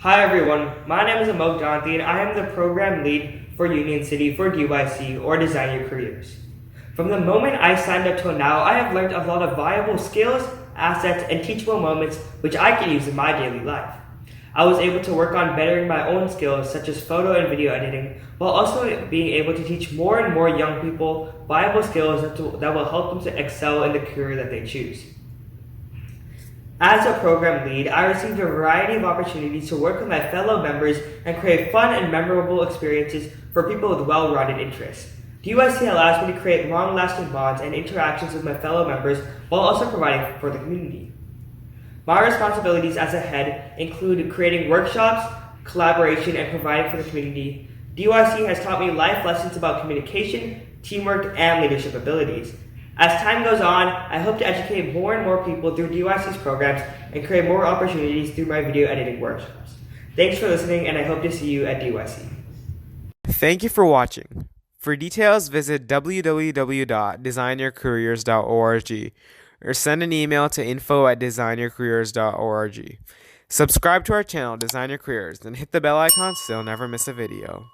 Hi everyone, my name is Amogh Donthi and I am the program lead for Union City for DYC or Design Your Careers. From the moment I signed up till now, I have learned a lot of valuable skills, assets, and teachable moments which I can use in my daily life. I was able to work on bettering my own skills such as photo and video editing, while also being able to teach more and more young people valuable skills that will help them to excel in the career that they choose. As a program lead, I received a variety of opportunities to work with my fellow members and create fun and memorable experiences for people with well-rounded interests. DYC allows me to create long-lasting bonds and interactions with my fellow members while also providing for the community. My responsibilities as a head include creating workshops, collaboration, and providing for the community. DYC has taught me life lessons about communication, teamwork, and leadership abilities. As time goes on, I hope to educate more and more people through DYC's programs and create more opportunities through my video editing workshops. Thanks for listening, and I hope to see you at DYC. Thank you for watching. For details, visit www.designyourcareers.org or send an email to info@designyourcareers.org. Subscribe to our channel, Design Your Careers, and hit the bell icon so you'll never miss a video.